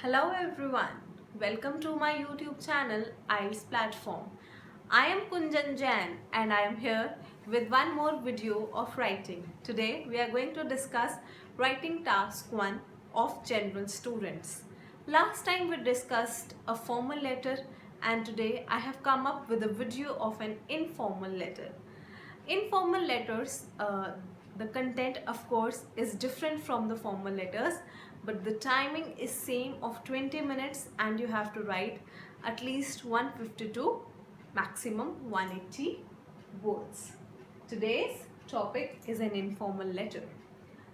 Hello everyone, welcome to my YouTube channel IELTS platform. I am Kunjan Jain and I am here with one more video of writing. Today we are going to discuss writing task 1 of general students. Last time we discussed a formal letter and today I have come up with a video of an informal letter. Informal letters, the content of course is different from the formal letters, but the timing is same of 20 minutes and you have to write at least 152, maximum 180 words. Today's topic is an informal letter.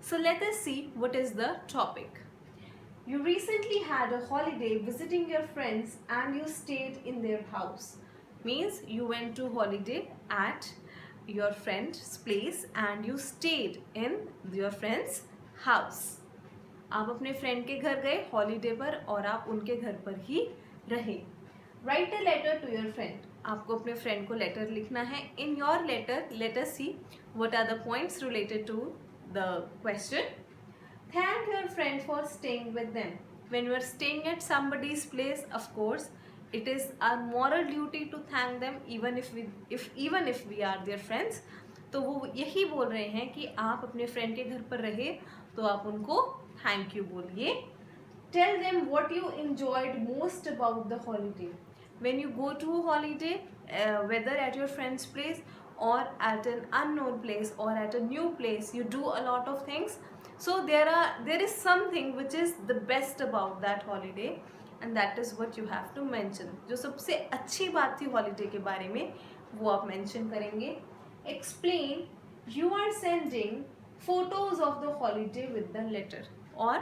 So let us see what is the topic. You recently had a holiday visiting your friends and you stayed in their house. Means you went to holiday at your friend's place and you stayed in your friend's house. आप अपने friend के घर गए holiday पर और आप उनके घर पर ही रहे. Write a letter to your friend. आपको अपने फ्रेंड को लेटर लिखना है. In your letter let us see what are the points related to the question. Thank your friend for staying with them. When you are staying at somebody's place, of course, it is our moral duty to thank them even if we are their friends. तो वो यही बोल रहे हैं कि आप अपने friend के घर पर रहे तो आप उनको थैंक यू बोलिए. Tell them what you enjoyed most about the holiday. When you go to a holiday, whether at your friend's place or at an unknown place or at a new place, you do a lot of things. So there is something which is the best about that holiday and that is what you have to mention. जो सबसे अच्छी बात थी holiday के बारे में वो आप मेंशन करेंगे. Explain you are sending photos of the holiday with the letter. और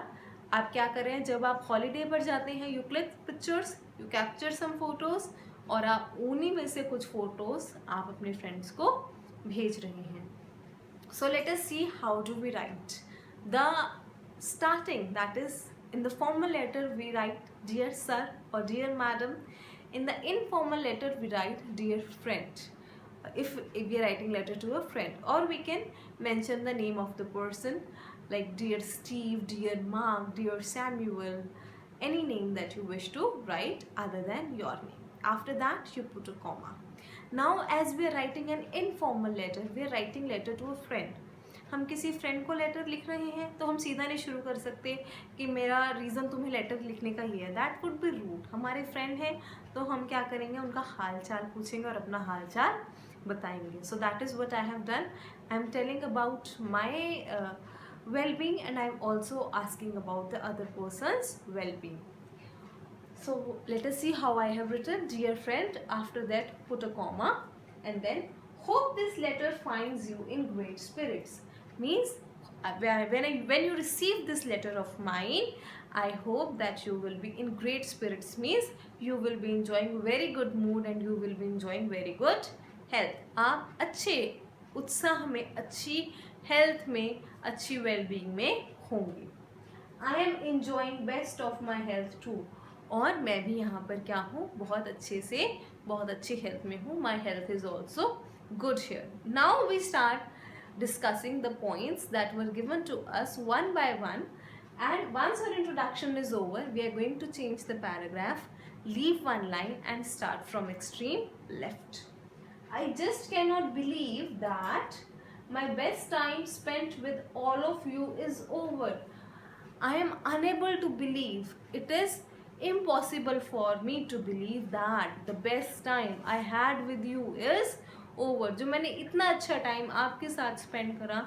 आप क्या कर रहे हैं जब आप हॉलीडे पर जाते हैं you click pictures, you capture some photos और आप उन्हीं में से कुछ फोटोज आप अपने फ्रेंड्स को भेज रहे हैं. So let us see how do we write. The starting, that is in the formal letter we write dear sir or dear madam. In the informal letter we write dear friend. If we are writing letter to a friend, or we can mention the name of the person like dear Steve, dear Mark, dear Samuel, any name that you wish to write other than your name. After that you put a comma. Now as we are writing an informal letter, we are writing letter to a friend. हम किसी friend को letter लिख रहे हैं तो हम सीधा नहीं शुरू कर सकते कि मेरा रीज़न तुम्हें लेटर लिखने का ही है. That would be rude. हमारे फ्रेंड हैं तो हम क्या करेंगे उनका हाल चाल पूछेंगे और अपना हाल चाल बताएंगे. So that is what I have done. I am telling about my well-being and I'm also asking about the other person's well-being. So let us see how I have written dear friend. After that put a comma and then hope this letter finds you in great spirits. Means when you receive this letter of mine, I hope that you will be in great spirits. Means you will be enjoying very good mood and you will be enjoying very good health. आप अच्छे उत्साह में, अच्छी health में, अच्छी wellbeing में होंगे. I am enjoying best of my health too. और मैं भी यहाँ पर क्या हूँ बहुत अच्छे से बहुत अच्छी हेल्थ में हूँ. My health is also good here. Now we start discussing the points that were given to us one by one, and once our introduction is over we are going to change the paragraph, leave one line and start from extreme left. I just cannot believe that my best time spent with all of you is over. I am unable to believe, it is impossible for me to believe that the best time I had with you is over. जो मैंने इतना अच्छा time आपके साथ spend करा,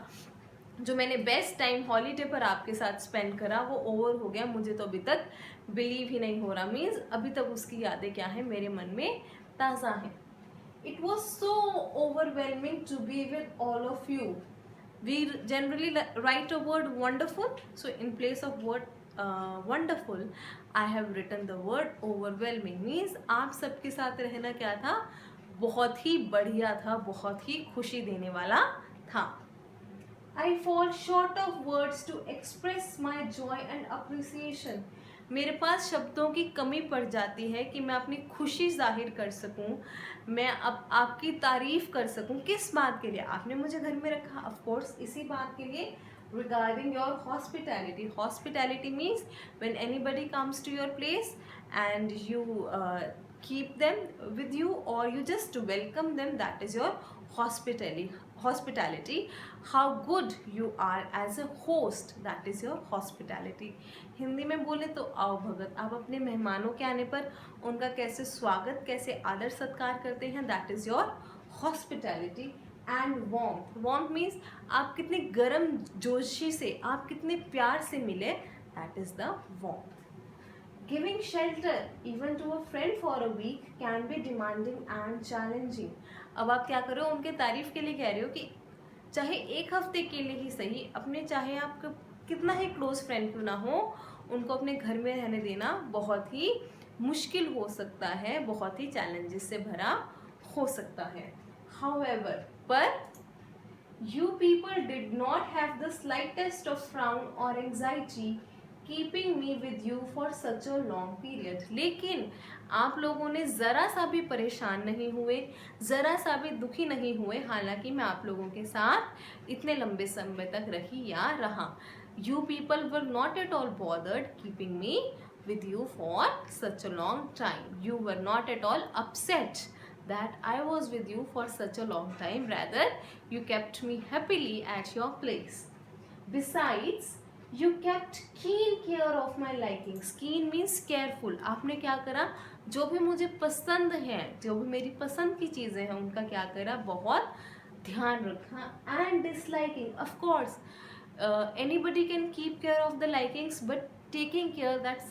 जो मैंने best time holiday पर आपके साथ स्पेंड करा वो ओवर हो गया. मुझे तो अभी तक बिलीव ही नहीं हो रहा. मीन्स अभी तक उसकी यादें क्या है मेरे मन में ताज़ा हैं. It was so overwhelming to be with all of you. We generally write a word wonderful. So in place of word wonderful I have written the word overwhelming. Means आप सबके साथ रहना क्या था, बहुत ही बढ़िया था, बहुत ही खुशी देने वाला था. I fall short of words to express my joy and appreciation. मेरे पास शब्दों की कमी पड़ जाती है कि मैं अपनी खुशी जाहिर कर सकूं, मैं अब आपकी तारीफ कर सकूं। किस बात के लिए आपने मुझे घर में रखा? ऑफ कोर्स इसी बात के लिए, regarding your hospitality. Hospitality means when anybody comes to your place and you keep them with you, or you just welcome them, that is your hospitality. How good you are as a host, that is your hospitality. Hindi में बोले तो आओ भगत, आप अपने मेहमानों के आने पर उनका कैसे स्वागत, कैसे आदर सत्कार करते हैं, that is your hospitality. And warm means आप कितने गर्म जोशी से, आप कितने प्यार से मिले, that is the warm. Giving shelter even to a friend for a week can be demanding and challenging. अब आप क्या कर रहे हो, उनके तारीफ के लिए कह रहे हो कि चाहे एक हफ्ते के लिए ही सही, अपने चाहे आपका कितना ही क्लोज फ्रेंड क्यों ना हो, उनको अपने घर में रहने देना बहुत ही मुश्किल हो सकता है, बहुत ही चैलेंजेस से भरा हो सकता है. However, but you people did not have the slightest of frown or anxiety keeping me with you for such a long period. लेकिन आप लोगों ने ज़रा सा भी परेशान नहीं हुए, ज़रा सा भी दुखी नहीं हुए, हालांकि मैं आप लोगों के साथ इतने लंबे समय तक रही या रहा. You people were not at all bothered keeping me with you for such a long time. You were not at all upset that I was with you for such a long time. Rather, you kept me happily at your place. Besides, you kept keen care of my likings. Keen means careful. आपने क्या करा, जो भी मुझे पसंद है, जो भी मेरी पसंद की चीज़ें हैं, उनका क्या करा, बहुत ध्यान रखा. And disliking, of course, anybody can keep care of the likings, but taking care that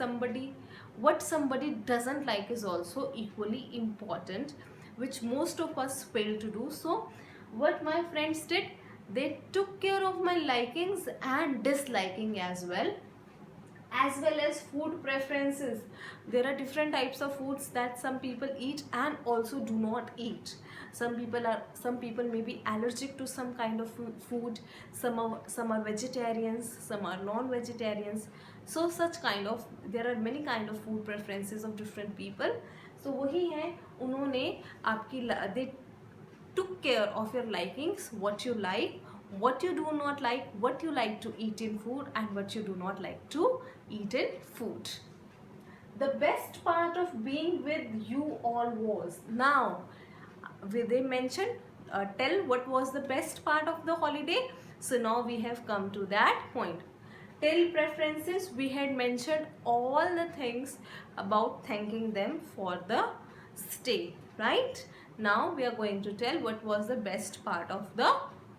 what somebody doesn't like is also equally important, which most of us fail to do. So what my friends did, they took care of my likings and disliking as well as food preferences. There are different types of foods that some people eat and also do not eat. Some people may be allergic to some kind of food, some are vegetarians, some are non-vegetarians. So there are many kind of food preferences of different people. So वही है, उन्होंने आपकी they took care of your likings, what you like, what you do not like, what you like to eat in food, and what you do not like to eat in food. The best part of being with you all was, now they mentioned, tell what was the best part of the holiday. So now we have come to that point. Till preferences, we had mentioned all the things about thanking them for the stay, right? Now we are going to tell what was the best part of the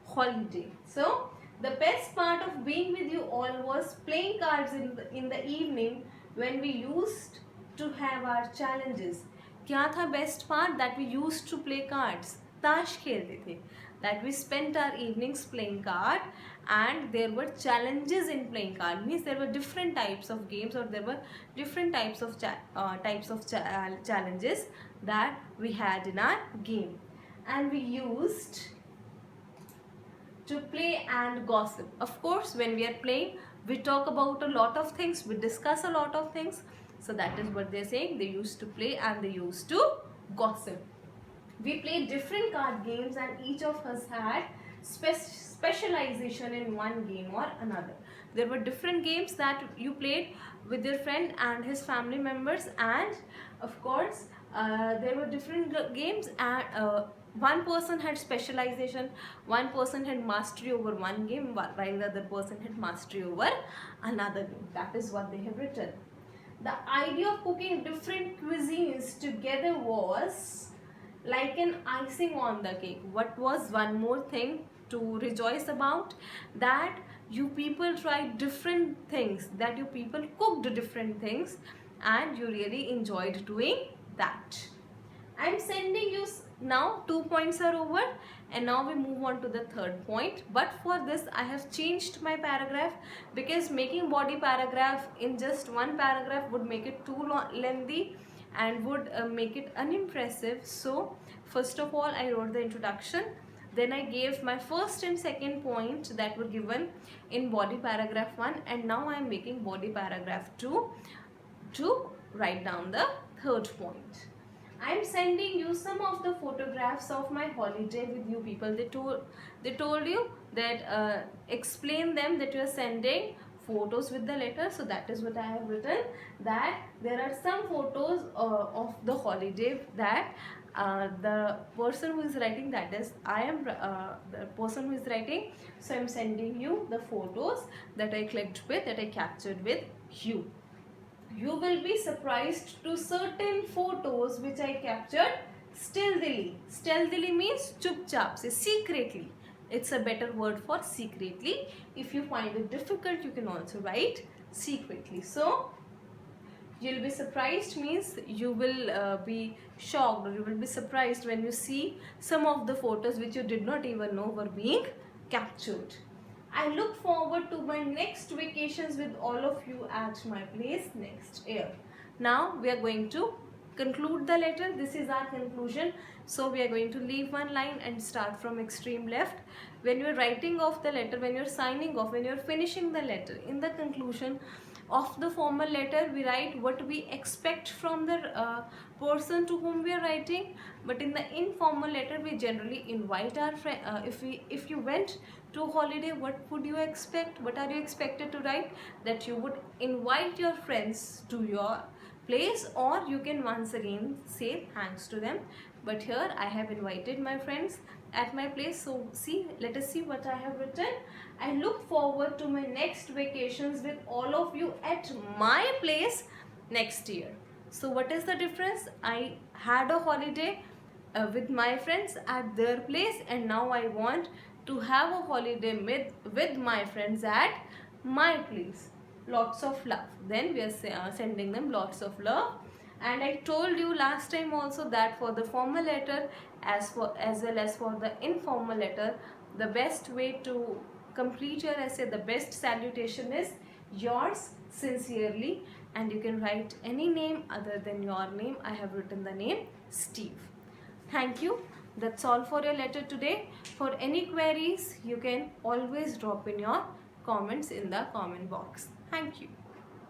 holiday. So the best part of being with you all was playing cards in the evening when we used to have our challenges. क्या था best part? That we used to play cards, ताश खेलते थे. That we spent our evenings playing card, and there were challenges in playing card. Means there were different types of games, or there were different types of challenges that we had in our game, and we used to play and gossip. Of course, when we are playing, we talk about a lot of things, we discuss a lot of things. So that is what they're saying. They used to play and they used to gossip. We played different card games, and each of us had specialization in one game or another. There were different games that you played with your friend and his family members, and of course there were different games, and one person had specialization, one person had mastery over one game, while the other person had mastery over another game. That is what they have written. The idea of cooking different cuisines together was like an icing on the cake. What was one more thing to rejoice about? That you people tried different things, that you people cooked different things, and you really enjoyed doing that. I'm sending you now 2 points are over, and now we move on to the third point. But for this I have changed my paragraph, because making body paragraph in just one paragraph would make it too lengthy and would make it unimpressive. So first of all I wrote the introduction, then I gave my first and second point that were given in body paragraph 1, and now I am making body paragraph 2. to write down the third point. I am sending you some of the photographs of my holiday with you people. They told you that explain them that you are sending photos with the letter. So that is what I have written, that there are some photos of the holiday that the person who is writing, that is I am the person who is writing. So I am sending you the photos that I clicked with, that I captured with you. You will be surprised to certain photos which I captured stealthily. Stealthily means chupchap, say secretly. It's a better word for secretly. If you find it difficult, you can also write secretly. So you'll be surprised means you will be shocked, or you will be surprised when you see some of the photos which you did not even know were being captured. I look forward to my next vacations with all of you at my place next year. Now we are going to conclude the letter. This is our conclusion. So we are going to leave one line and start from extreme left. When you are writing off the letter, when you are signing off, when you are finishing the letter, in the conclusion of the formal letter we write what we expect from the person to whom we are writing. But in the informal letter we generally invite our friend. If you went to holiday, what would you expect? What are you expected to write? That you would invite your friends to your place, or you can once again say thanks to them. But here I have invited my friends at my place. So see, let us see what I have written. I look forward to my next vacations with all of you at my place next year. So what is the difference? I had a holiday with my friends at their place, and now I want to have a holiday with my friends at my place. Lots of love. Then we are sending them lots of love. And I told you last time also that for the formal letter as well as for the informal letter, the best way to complete your essay, the best salutation is yours sincerely, and you can write any name other than your name. I have written the name Steve. Thank you. That's all for your letter today. For any queries, you can always drop in your comments in the comment box. Thank you.